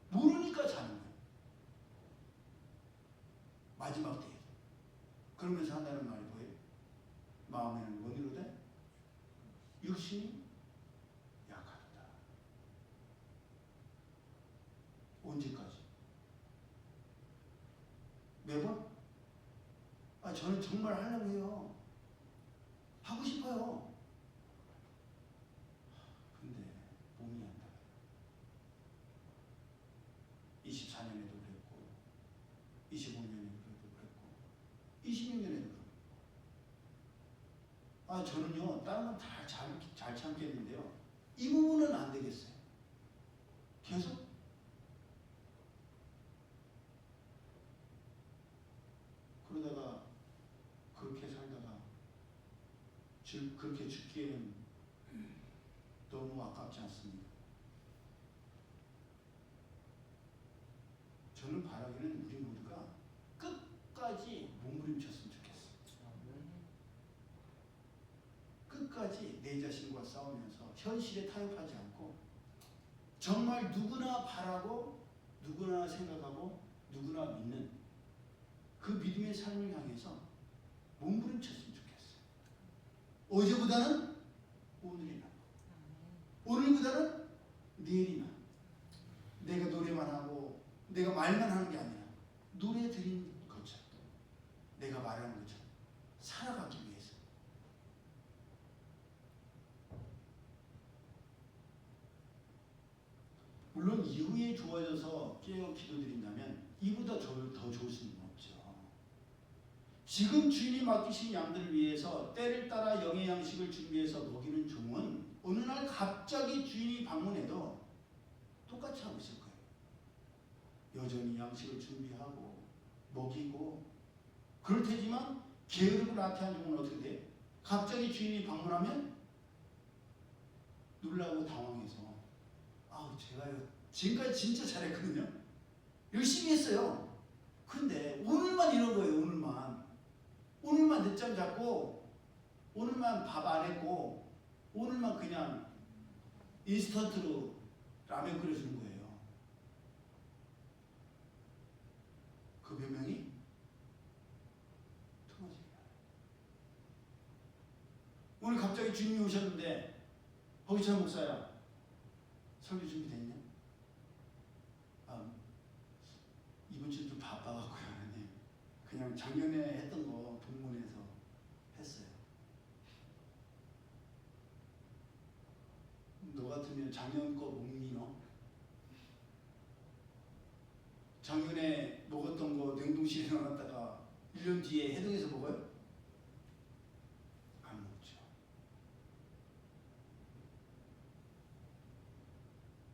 모르니까 자는 거예요. 마지막 때에. 그러면서 한다는 말이 뭐예요? 마음에는 뭐니로 돼? 육신이 약하다. 언제까지? 매번? 저는 정말 하려고 해요. 하고 싶어요. 근데 몸이 안 나가요. 24년에도 그랬고 25년에도 그랬고 26년에도 그랬고 저는요 다른 건 다 잘 참겠는데요 이 부분은 안 되겠어요. 계속 그러다가 그렇게 살다가 그렇게 죽기에는 너무 아깝지 않습니까? 저는 바라기는 우리 모두가 끝까지 몸부림쳤으면 좋겠어요. 끝까지 내 자신과 싸우면서 현실에 타협하지 않고 정말 누구나 바라고 누구나 생각하고 누구나 믿는 그 믿음의 삶을 향해서 몸부림쳤으면 좋겠어요. 어제보다는 오늘이나 오늘보다는 내일이나 내가 노래만 하고 내가 말만 하는 게 아니라 노래 드린 것처럼 내가 말하는 것처럼 살아가기 위해서 물론 이후에 좋아져서 깨어 기도드린다면 이보다 더 좋을 수는 없죠. 지금 주인이 맡기신 양들을 위해서 때를 따라 영의 양식을 준비해서 먹이는 종은 어느 날 갑자기 주인이 방문해도 똑같이 하고 있을 거예요. 여전히 양식을 준비하고 먹이고 그럴 테지만 게으르고 나태한 종은 어떻게 돼요? 갑자기 주인이 방문하면 놀라고 당황해서 제가요 지금까지 진짜 잘했거든요. 열심히 했어요. 근데 오늘만 이런 거예요. 오늘만 늦잠 잤고 오늘만 밥 안 했고 오늘만 그냥 인스턴트로 라면 끓여주는 거예요. 그 변명이 통하지 않아요. 오늘 갑자기 주님이 오셨는데 허기찬 목사야 설교 준비됐냐? 이번 주 좀 바빠갖고요. 그냥 작년에 했던 거 본문에서 했어요. 너 같으면 작년 거 못 믿어? 작년에 먹었던 거 냉동실에 넣어놨다가 1년 뒤에 해동해서 먹어요? 안 먹죠.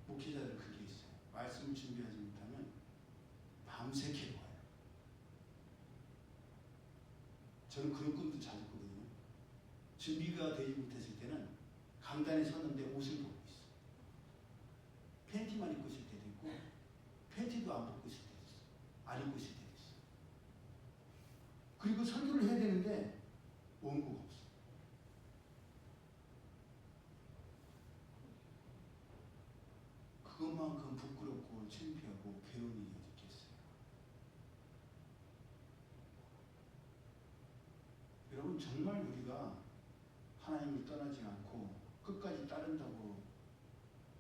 목회자들 그게 있어요. 말씀을 준비하지 못하면 밤새 기도해요. 저는 그런 꿈도 자주 꾸거든요. 준비가 되지 못했을 때는 강단에 섰는데 옷을 벗고 있어. 팬티만 입고 있을 때도 있고 팬티도 안 벗고 있을 때도 있어. 안 입고 있을 때도 있어. 그리고 설교를 해야 되는데 원고가 없어. 그것만큼 부끄럽고 창피하고 괴로운 일이 어디 있겠어요. 여러분 정말 우리가 하나님을 떠나지 않고 끝까지 따른다고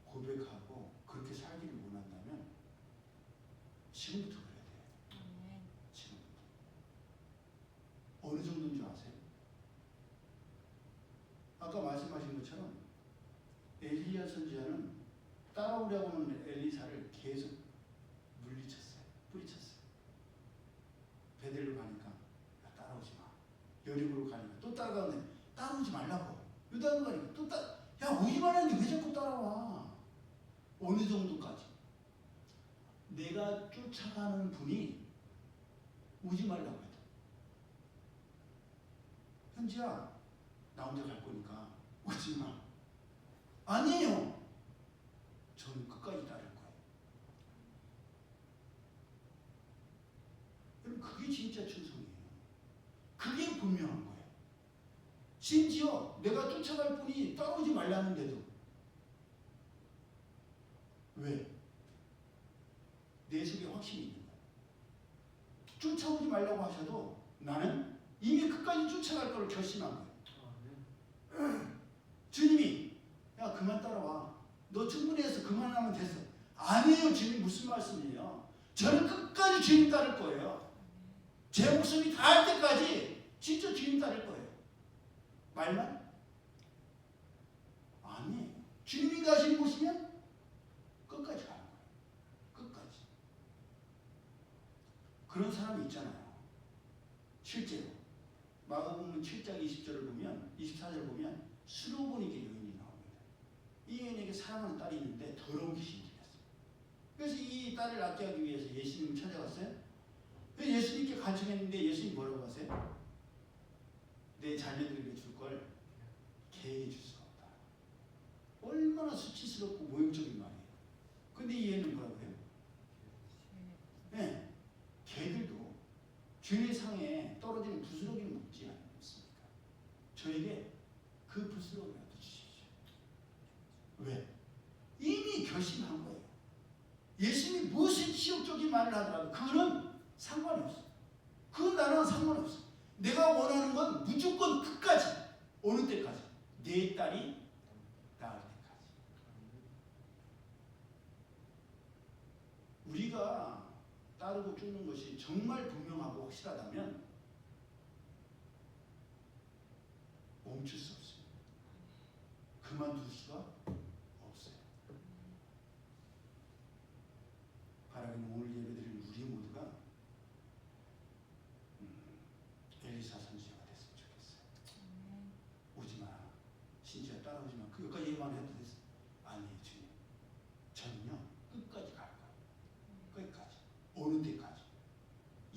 고백하고 그렇게 살기를 원한다면 지금부터 그래야 돼요. 아멘. 지금부터. 어느 정도인 줄 아세요? 아까 말씀하신 것처럼 엘리야 선지자는 따라오려고 하는 엘리사를 계속 물리쳤어요. 뿌리쳤어요. 베델로 가니까 야, 따라오지 마. 여리고로 가니까 또 따라가는데 따라오지 말라고. 유다로 가니까 또 야 오지 말라는데 왜 자꾸 따라와. 어느 정도까지 내가 쫓아가는 분이 오지 말라고 해도 현지야 나 혼자 갈 거니까 오지 마. 아니에요. 저는 끝까지 따를 거예요. 여러분 그게 진짜 충성이에요. 그게 분명한 거예요. 심지어 내가 쫓아갈 분이 따라오지 말라는데도 왜? 내 속에 확신이 있는 거예요. 쫓아오지 말라고 하셔도 나는 이미 끝까지 쫓아갈 거를 결심한 거예요. 주님이 야 그만 따라와. 너 충분히 해서 그만하면 됐어. 아니에요. 주님 무슨 말씀이에요. 저는 끝까지 주님 따를 거예요. 제 목숨이 다할 때까지 진짜 주님 따를 거예요. 말만? 아니에요. 주님이 가시는 곳이면 끝까지 가는 거예요. 끝까지. 그런 사람이 있잖아요. 실제로 마가복음 7장 20절을 보면 24절을 보면 수로보니게 여인이 나옵니다. 이 여인에게 사랑하는 딸이 있는데 더러운 귀신이 들렸어요. 그래서 이 딸을 낫게 하기 위해서 예수님을 찾아갔어요. 예수님께 간청했는데 예수님이 뭐라고 하세요? 내 자녀들에게 줄 걸 개에게 줄 수가 없다. 얼마나 수치스럽고 모욕적인 말이에요. 근데 이 얘는 뭐라고 해요? 네, 개들도 주의 상에 떨어지는 부스러기를 먹지 않습니까? 저에게 그 부스러기라도 주십시오. 왜? 이미 결심한 거예요. 예수님이 무슨 치욕적인 말을 하더라도 그거는 상관이 없어. 그건 나랑 상관없어. 내가 원하는 건 무조건 끝까지. 어느 때까지? 내 딸이 나을 때까지. 우리가 따르고 쫓는 것이 정말 분명하고 확실하다면 멈출 수 없습니다. 그만둘 수가 없어요. 바라기는 오늘 예배드리는 우리 모두가 엘리사 선지자가 됐으면 좋겠어요. 오지 마. 진짜 따라오지 마. 그것까지 얘기만 해도 됐어. 아니에요, 주님. 저는요, 끝까지 갈 거예요. 끝까지. 어느 때까지.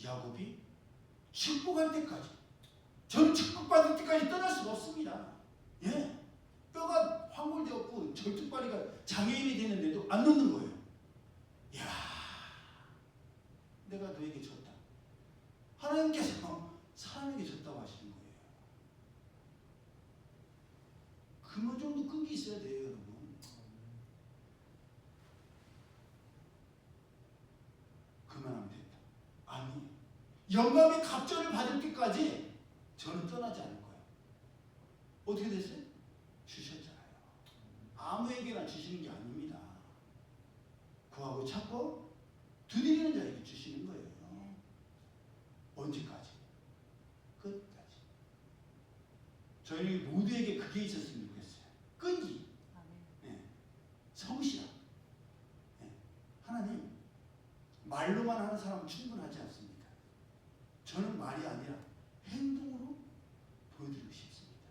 야곱이 축복할 때까지. 저는 축복받을 때까지 떠날 수가 없습니다. 예. 뼈가 황골되었고 절뚝발이가 장애인이 되는데도 안 놓는 거예요. 이야, 내가 너에게 줬다. 하나님께서 사람에게 줬다고 하시는 거예요. 그 정도 끈기 있어야 돼요, 여러분. 그만하면 됐다. 아니, 영감의 갑절을 받을 때까지 저는 떠나지 않을 거예요. 어떻게 됐어요? 주셨잖아요. 아무에게나 주시는 게 아닙니다. 구하고 찾고 두드리는 자에게 주시는 거예요. 언제까지? 끝까지. 저희 모두에게 그게 있었으면 좋겠어요. 끈기. 네. 성실함. 네. 하나님, 말로만 하는 사람은 충분하지 않습니까? 저는 말이 아니라 행동으로 보여드리고 싶습니다.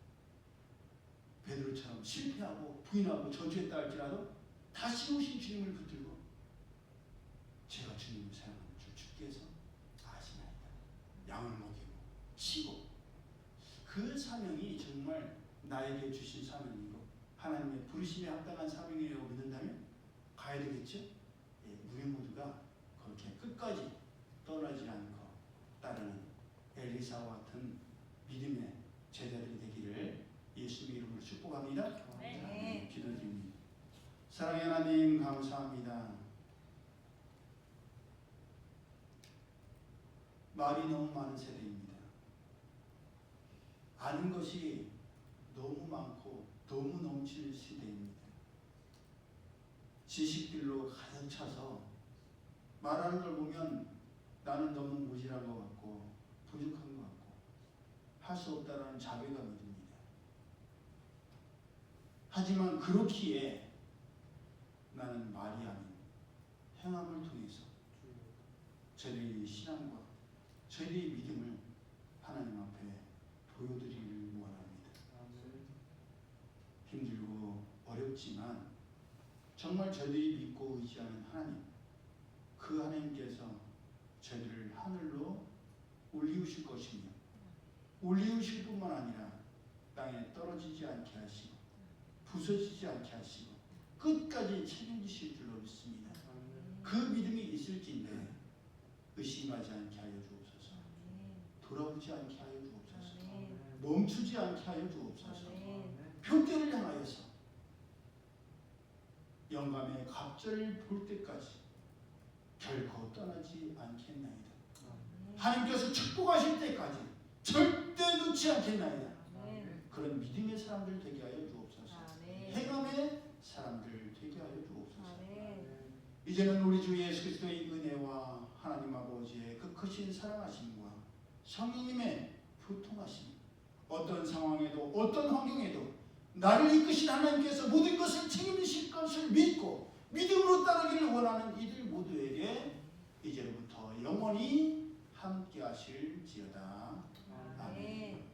베드로처럼 실패하고 부인하고 저주했다 할지라도 다시 오신 주님을 붙들고 제가 주님을 사랑하는 줄 주께서 아시나이다. 양을 먹이고 치고 정말 나에게 주신 사명이고 하나님의 부르심에 합당한 사명이라고 믿는다면 가야 되겠죠? 예, 우리 모두가 그렇게 끝까지 떠나지 않고 따르는 엘리사와 같은 믿음의 제자들이 되기를 예수님의 이름으로 축복합니다. 네. 기도드립니다. 사랑의 하나님 감사합니다. 말이 너무 많은 세대입니다. 아는 것이 너무 많고 너무 넘치는 시대입니다. 지식들로 가득 차서 말하는 걸 보면 나는 너무 모질한 것 같고 부족한 것 같고 할 수 없다라는 자괴감이 듭니다. 하지만 그렇기에 나는 말이 아닌 행함을 통해서 저희의 신앙과 저희의 믿음을 하나님 앞에 보여드리기를 원합니다. 힘들고 어렵지만 정말 저희들이 믿고 의지하는 하나님, 그 하나님께서 저희들을 하늘로 올리우실 것이며 올리우실 뿐만 아니라 땅에 떨어지지 않게 하시고 부서지지 않게 하시고 끝까지 책임지실 줄로 믿습니다. 그 믿음이 있을진데 의심하지 않게 하여 주옵소서. 돌아오지 않게 하여 주옵소서. 멈추지 않게 하여 주옵소서. 표대를 향하여서 영감의 갑절을 볼 때까지 결코 떠나지 않겠나이다. 하나님께서 축복하실 때까지 절대 놓지 않겠나이다. 그런 믿음의 사람들 되게 하여 주옵소서. 행함의 사람들 되게 하여 주옵소서. 이제는 우리 주 예수 그리스도의 은혜와 하나님 아버지의 그 크신 사랑하심과 성령님의 교통하심, 어떤 상황에도 어떤 환경에도 나를 이끄신 하나님께서 모든 것을 책임지실 것을 믿고 믿음으로 따르기를 원하는 이들 모두에게 이제부터 영원히 함께 하실지어다. 아멘.